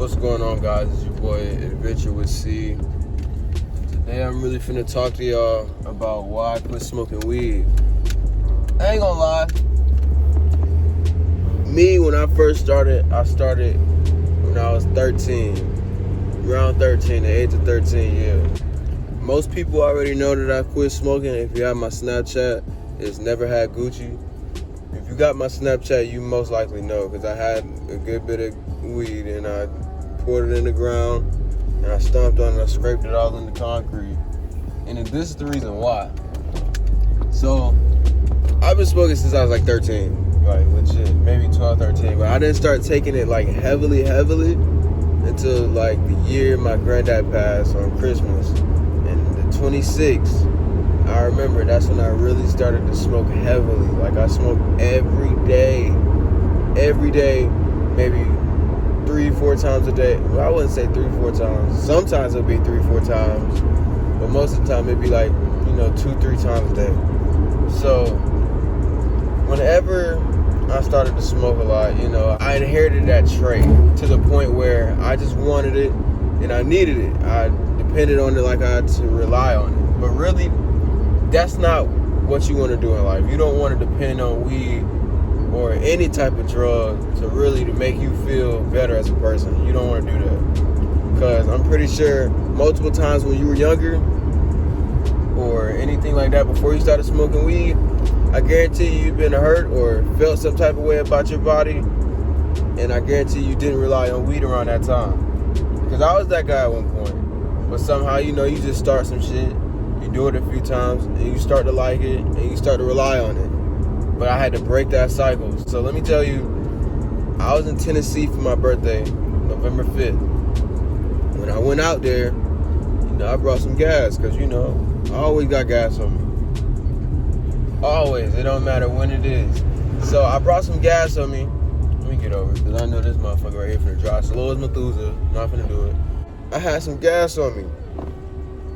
What's going on, guys? It's your boy Adventure with C. Today I'm really finna talk to y'all about why I quit smoking weed. I ain't gonna lie. Me, when I first started, I started when I was 13. Around 13, the age of 13, yeah. Most people already know that I quit smoking. If you have my Snapchat, it's Never Had Gucci. If you got my Snapchat, you most likely know, because I had a good bit of weed and I poured it in the ground and I stomped on it, I scraped it all in the concrete. And this is the reason why. So, I've been smoking since I was like 13, like legit, maybe 12, 13, but I didn't start taking it like heavily until like the year my granddad passed on Christmas. And the 26th, I remember that's when I really started to smoke heavily. Like I smoked every day, maybe 3-4 times a day. Well, I wouldn't say 3-4 times. Sometimes it'll be 3-4 times, but most of the time it'd be like, 2-3 times a day. So whenever I started to smoke a lot, I inherited that trait to the point where I just wanted it and I needed it. I depended on it like I had to rely on it. But really, that's not what you want to do in life. You don't want to depend on weed or any type of drug to make you feel better as a person. You don't want to do that. Because I'm pretty sure multiple times when you were younger or anything like that before you started smoking weed, I guarantee you've been hurt or felt some type of way about your body, and I guarantee you didn't rely on weed around that time. Because I was that guy at one point. But somehow, you just start some shit, you do it a few times, and you start to like it, and you start to rely on it. But I had to break that cycle. So let me tell you, I was in Tennessee for my birthday, November 5th. When I went out there, I brought some gas, because, I always got gas on me. Always. It don't matter when it is. So I brought some gas on me. Let me get over it, because I know this motherfucker right here finna drive slow as Methuselah. Not finna do it. I had some gas on me.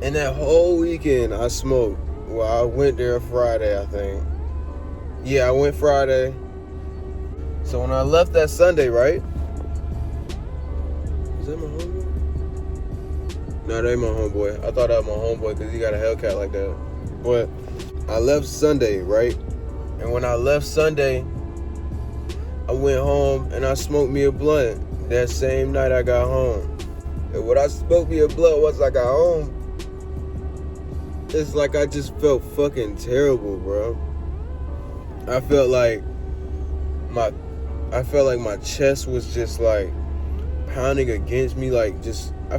And that whole weekend I smoked. Well, I went there Friday, I think. Yeah, I went Friday. So when I left that Sunday, right? Is that my homeboy? No, that ain't my homeboy. I thought that was my homeboy because he got a Hellcat like that. But I left Sunday, right? And when I left Sunday, I went home and I smoked me a blunt that same night I got home. And when I smoked me a blunt once I got home, it's like I just felt fucking terrible, bro. I felt like my chest was just like pounding against me, I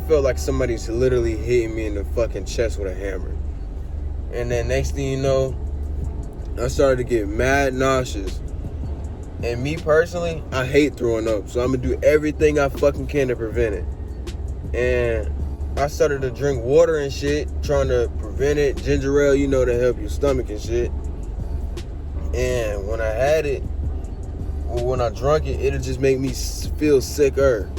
felt like somebody's literally hitting me in the fucking chest with a hammer. And then next thing you know, I started to get mad nauseous. And me personally, I hate throwing up, so I'm gonna do everything I fucking can to prevent it. And I started to drink water and shit, trying to prevent it. Ginger ale, to help your stomach and shit. And when I had it, or when I drank it, it'll just make me feel sicker.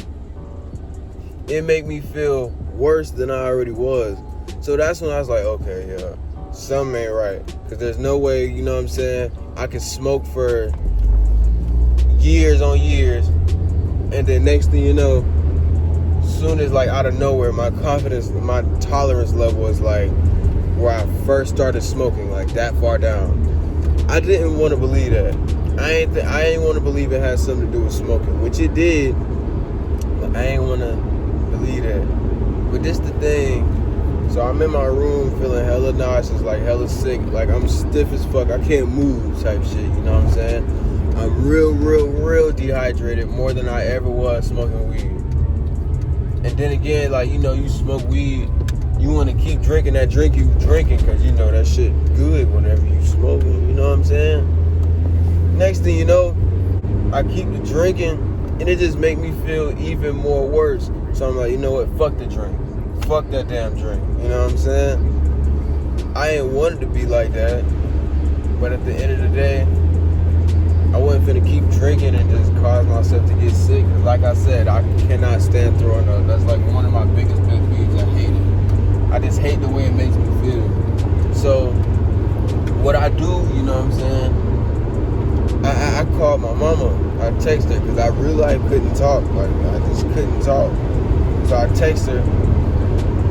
It made me feel worse than I already was. So that's when I was like, okay, yeah, something ain't right. Because there's no way, I can smoke for years on years, and then next thing you know, soon as out of nowhere, my confidence, my tolerance level is where I first started smoking, that far down. I didn't want to believe that. I ain't want to believe it had something to do with smoking, which it did, but I ain't want to believe that. But this the thing. So I'm in my room feeling hella nauseous, hella sick, I'm stiff as fuck. I can't move type shit, you know what I'm saying? I'm real dehydrated, more than I ever was smoking weed. And then again, you smoke weed, you want to keep drinking that drink you drinking, because that shit good whenever you smoking, you know what I'm saying? Next thing you know, I keep the drinking, and it just make me feel even more worse. So I'm like, you know what, fuck the drink. Fuck that damn drink, you know what I'm saying? I ain't wanted to be like that, but at the end of the day, I wasn't finna keep drinking and just cause myself to get sick. Cause like I said, I cannot stand throwing up. That's one of my biggest pet peeves. I hate it. I just hate the way it makes me feel. So what I do, you know what I'm saying? I called my mama I text her because I really couldn't talk. Like, I just couldn't talk. So I text her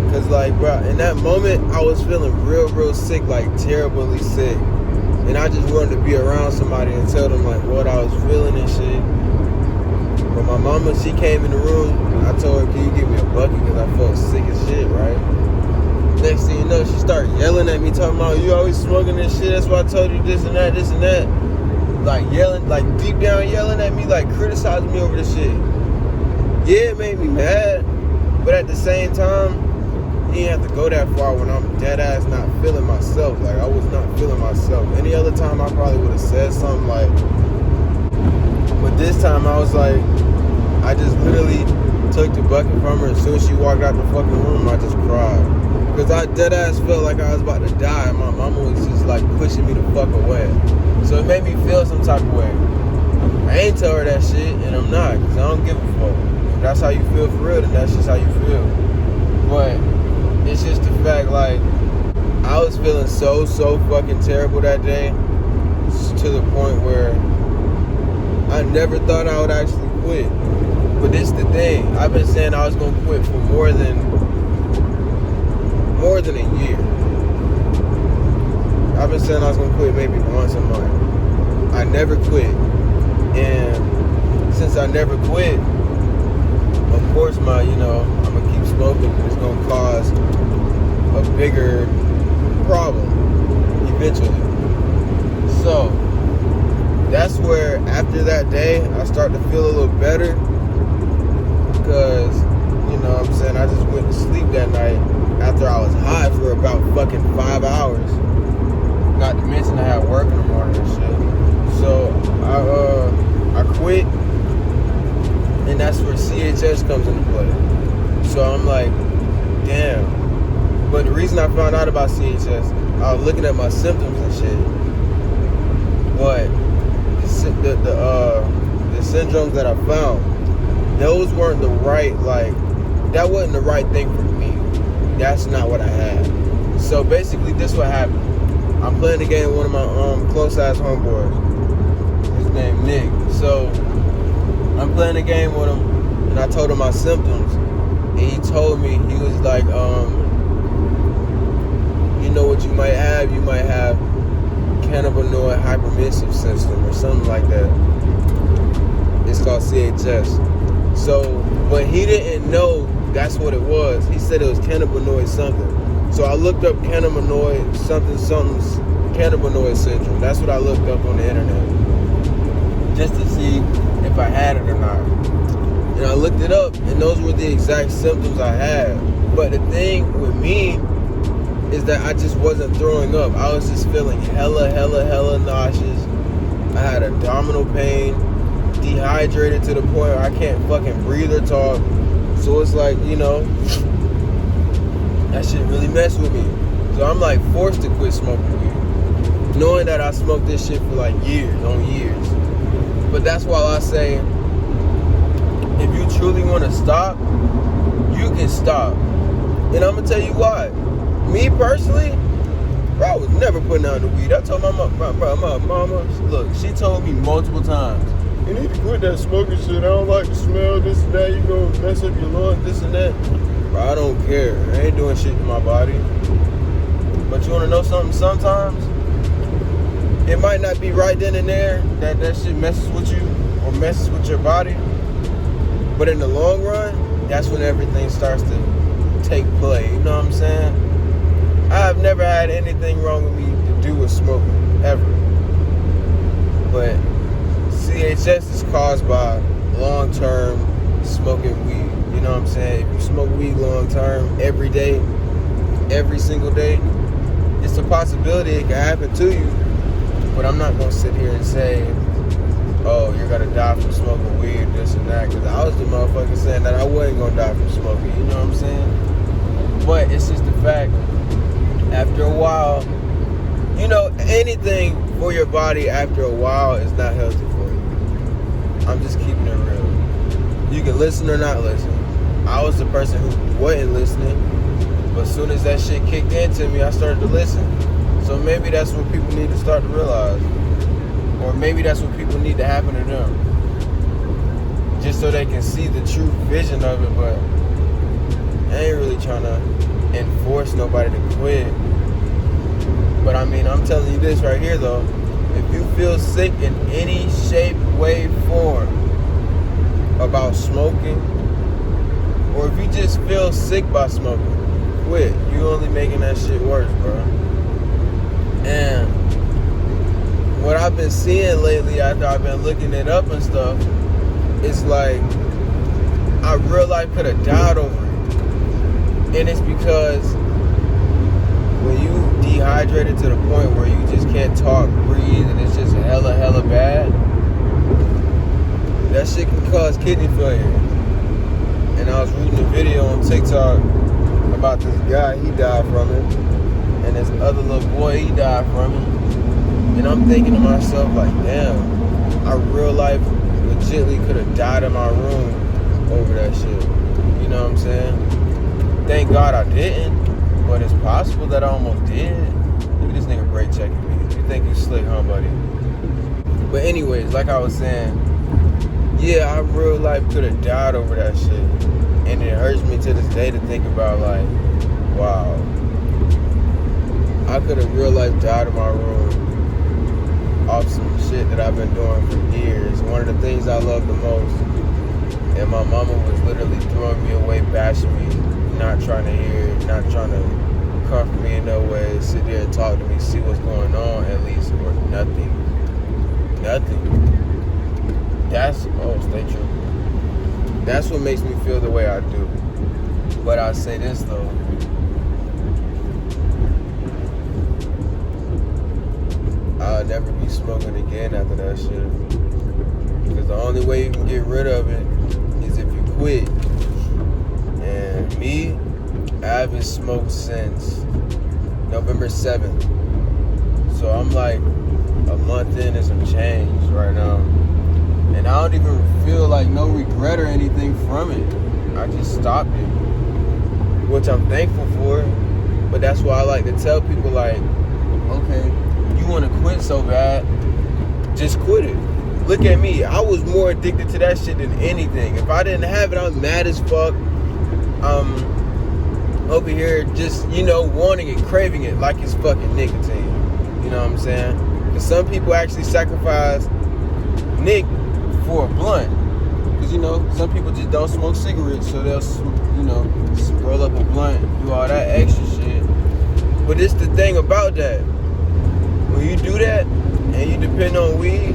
because, like, bro, in that moment, I was feeling real sick, like terribly sick. And I just wanted to be around somebody and tell them, like, what I was feeling and shit. But my mama, she came in the room. I told her, can you give me a bucket? Because I felt sick as shit, right? Next thing you know, she started yelling at me, talking about, you always smoking this shit. That's why I told you this and that, this and that. Like, yelling, like, deep down yelling at me, like, criticizing me over this shit. Yeah, it made me mad. But at the same time, you didn't have to go that far when I'm dead ass not feeling myself. Like, I was not feeling myself. Any other time, I probably would have said something like, but this time, I was like, I just literally took the bucket from her. As soon as she walked out the fucking room, I just cried. Because I dead ass felt like I was about to die. My mama was just like pushing me the fuck away. So it made me feel some type of way. I ain't tell her that shit, and I'm not, because I don't give a fuck. If that's how you feel for real, then that's just how you feel. But it's just the fact, like, I was feeling so fucking terrible that day, to the point where I never thought I would actually quit. But this is the thing. I've been saying I was going to quit for more than a year. I've been saying I was going to quit maybe once a month. I never quit. And since I never quit, of course, I'm going to keep smoking. It's going to cause a bigger problem eventually. So that's where, after that day, I start to feel a little better. Because, you know what I'm saying, I just went to sleep that night after I was high for about fucking 5 hours. Not to mention I had work in the morning and shit. So I quit, and that's where CHS comes into play. So I'm like, damn. But the reason I found out about CHS, I was looking at my symptoms and shit. But the syndromes that I found, those weren't the right, like, that wasn't the right thing for me. That's not what I had. So basically, this what happened. I'm playing the game with one of my close-ass homeboys. His name Nick. So I'm playing the game with him, and I told him my symptoms. And he told me, he was like, you know what you might have? You might have cannabinoid hypertensive system or something like that. It's called CHS. So, but he didn't know that's what it was. He said it was cannabinoid something. So I looked up cannabinoid cannabinoid syndrome. That's what I looked up on the internet, just to see if I had it or not. And I looked it up, and those were the exact symptoms I had. But the thing with me is that I just wasn't throwing up. I was just feeling hella nauseous. I had abdominal pain, dehydrated to the point where I can't fucking breathe or talk. So it's like, that shit really messed with me. So I'm like forced to quit smoking weed, knowing that I smoked this shit for like years on years. But that's why I say, if you truly want to stop, you can stop. And I'm gonna tell you why. Me personally, bro, I was never putting down the weed. I told my mama, look, she told me multiple times, you need to quit that smoking shit. I don't like the smell, this and that. You go mess up your lungs, this and that. Bro, I don't care. I ain't doing shit to my body. But you want to know something? Sometimes it might not be right then and there that shit messes with you or messes with your body. But in the long run, that's when everything starts to take play. You know what I'm saying? I have never had anything wrong with me to do with smoking, ever. But CHS is caused by long-term smoking weed. You know what I'm saying? If you smoke weed long-term, every day, every single day, it's a possibility it can happen to you. But I'm not going to sit here and say, oh, you're going to die from smoking weed, this and that. Because I was the motherfucker saying that I wasn't going to die from smoking. You know what I'm saying? But it's just the fact, after a while, anything for your body after a while is not healthy for you. I'm just keeping it real. You can listen or not listen. I was the person who wasn't listening, but as soon as that shit kicked into me, I started to listen. So maybe that's what people need to start to realize. Or maybe that's what people need to happen to them. just so they can see the true vision of it. But I ain't really trying to enforce nobody to quit. But I mean, I'm telling you this right here though. If you feel sick in any shape, way, form about smoking, or if you just feel sick by smoking, quit. You only making that shit worse, bro. And what I've been seeing lately after I've been looking it up and stuff, it's like I real life could have died over it. And it's because when you dehydrated to the point where you just can't talk, breathe, and it's just hella bad, that shit can cause kidney failure. And I was reading a video on TikTok about this guy, he died from it, and this other little boy, he died from it. And I'm thinking to myself, like, damn, I real life legitly could have died in my room over that shit. You know what I'm saying? Thank God I didn't, but it's possible that I almost did. Look at this nigga brake checking me. You think he's slick, huh, buddy? But anyways, like I was saying, yeah, I real life could have died over that shit. And it hurts me to this day to think about, like, wow, I could have real life died in my room off some shit that I've been doing for years. One of the things I love the most. And my mama was literally throwing me away, bashing me, not trying to hear it, not trying to comfort me in no way, sit there and talk to me, see what's going on at least, or nothing. Stay true. That's what makes me feel the way I do. But I'll say this though. I'll never be smoking again after that shit. Because the only way you can get rid of it is if you quit. And me, I haven't smoked since November 7th. So I'm like a month in and some change right now. And I don't even feel like no regret or anything from it. I just stopped it, which I'm thankful for. But that's why I like to tell people, like, okay, you want to quit so bad, just quit it. Look at me. I was more addicted to that shit than anything. If I didn't have it, I'm mad as fuck. Over here just, wanting it, craving it like it's fucking nicotine. You know what I'm saying? Because some people actually sacrifice nic for a blunt. Because, some people just don't smoke cigarettes, so they'll, roll up a blunt, do all that extra shit. But it's the thing about that. When you do that, and you depend on weed,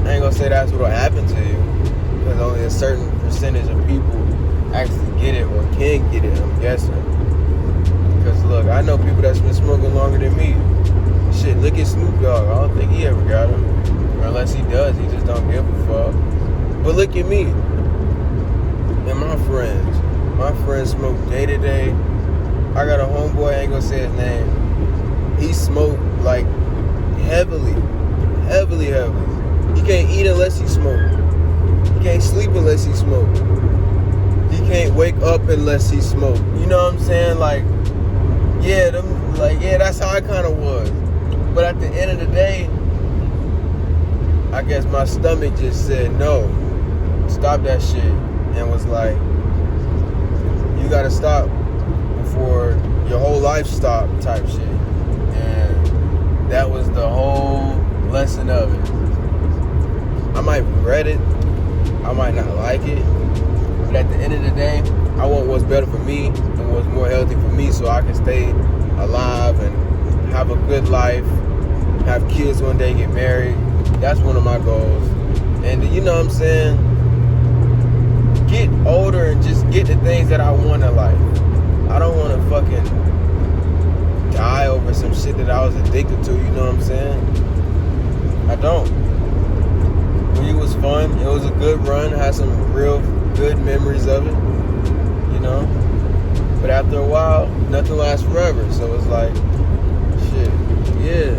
I ain't gonna say that's what'll happen to you. Because only a certain percentage of people actually get it or can get it, I'm guessing. Because look, I know people that's been smoking longer than me. Shit, look at Snoop Dogg. I don't think he ever got it. Or unless he does, he just don't give a fuck. But look at me. And my friends. My friends smoke day to day. I got a homeboy, I ain't gonna say his name. He smoked like heavily. He can't eat unless he smoke. He can't sleep unless he smoke. He can't wake up unless he smoke. You know what I'm saying? That's how I kind of was. But at the end of the day, I guess my stomach just said no, stop that shit, and was like, you gotta stop before your whole life stop type shit. And that was the whole lesson of it. I might regret it, I might not like it, but at the end of the day, I want what's better for me and what's more healthy for me, so I can stay alive and have a good life, have kids one day, get married. That's one of my goals. And you know what I'm saying? Get older and just get the things that I want in life. I don't want to fucking die over some shit that I was addicted to, you know what I'm saying? I don't. Weed was fun. It was a good run. I had some real good memories of it, But after a while, nothing lasts forever. So it's like, shit, yeah.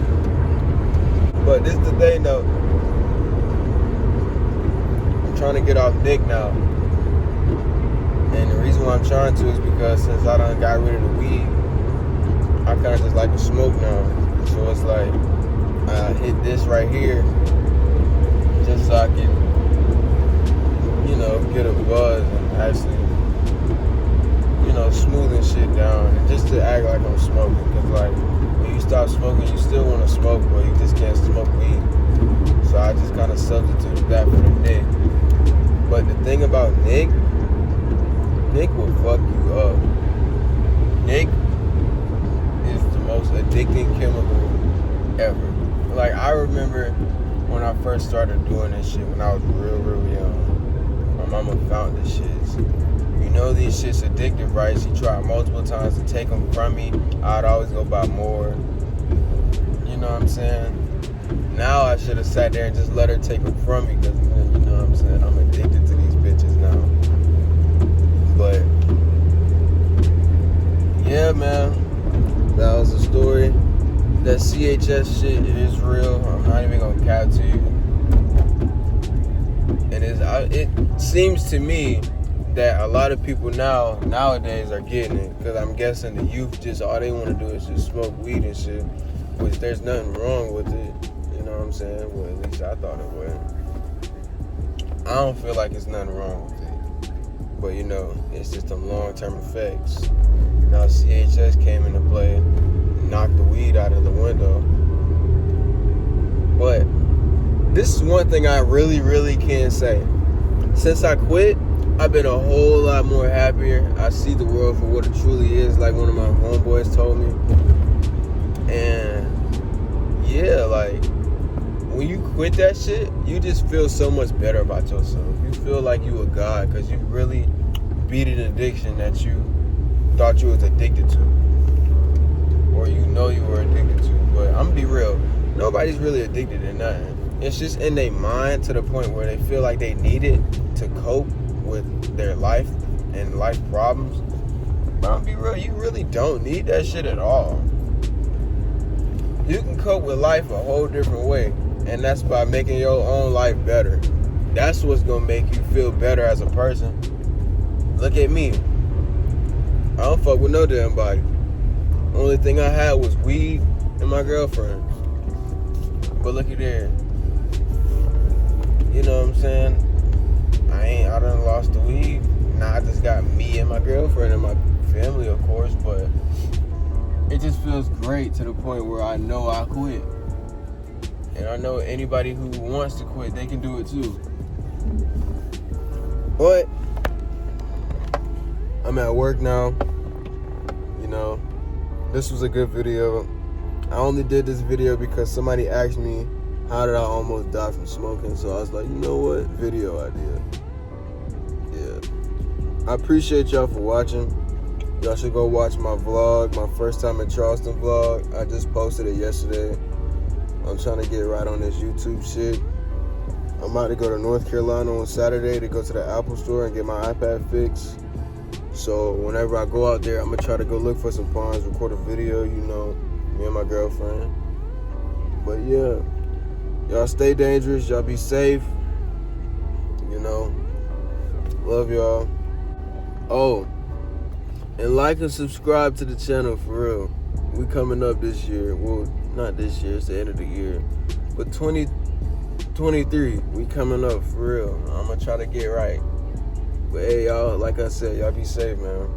But this is the thing though. I'm trying to get off Nick now. And the reason why I'm trying to is because since I done got rid of the weed, I kind of just like to smoke now. So it's like, I hit this right here. just so I can, get a buzz and actually, smoothing shit down, and just to act like I'm smoking. Because, like, when you stop smoking, you still want to smoke, but you just can't smoke weed. So I just kind of substituted that for the Nick. But the thing about Nick will fuck you up. Nick is the most addicting chemical ever. Like, I remember when I first started doing this shit when I was real, real young. My mama found this shit. These shit's addictive, right? She tried multiple times to take them from me. I'd always go buy more. You know what I'm saying? Now I should have sat there and just let her take them from me, because, you know what I'm saying? I'm addicted to these bitches now. But, yeah, man. That was the story. That CHS shit is real. I'm not even gonna cap to you. It seems to me that a lot of people nowadays are getting it, because I'm guessing the youth just all they want to do is just smoke weed and shit, which there's nothing wrong with it. You know what I'm saying? Well, at least I thought it was. I don't feel like it's nothing wrong with it, but it's just them long-term effects. Now CHS came into play, knocked the weed out of the window. But this is one thing I really, really can say. Since I quit, I've been a whole lot more happier. I see the world for what it truly is, like one of my homeboys told me. And yeah, like, when you quit that shit, you just feel so much better about yourself. You feel like you a god, because you really beat an addiction that you thought you was addicted to, or you were addicted to. But I'm gonna be real, nobody's really addicted to nothing. It's just in their mind, to the point where they feel like they need it to cope with their life and life problems. But I'll be real, you really don't need that shit at all. You can cope with life a whole different way, and that's by making your own life better. That's what's gonna make you feel better as a person. Look at me. I don't fuck with no damn body. Only thing I had was weed and my girlfriend. But look at there. You know what I'm saying? I done lost the weed. Now I just got me and my girlfriend and my family, of course, but it just feels great to the point where I know I quit. And I know anybody who wants to quit, they can do it too. But I'm at work now. This was a good video. I only did this video because somebody asked me, how did I almost die from smoking? So I was like, you know what? Video idea. Yeah. I appreciate y'all for watching. Y'all should go watch my vlog, my first time in Charleston vlog. I just posted it yesterday. I'm trying to get right on this YouTube shit. I'm about to go to North Carolina on Saturday to go to the Apple store and get my iPad fixed. So whenever I go out there, I'm going to try to go look for some pawns, record a video, me and my girlfriend. But yeah, y'all stay dangerous. Y'all be safe. Love y'all. Oh, and like and subscribe to the channel, for real. We coming up this year. Well, not this year, it's the end of the year. But 2023, we coming up, for real. I'm going to try to get right. But hey, y'all, like I said, y'all be safe, man.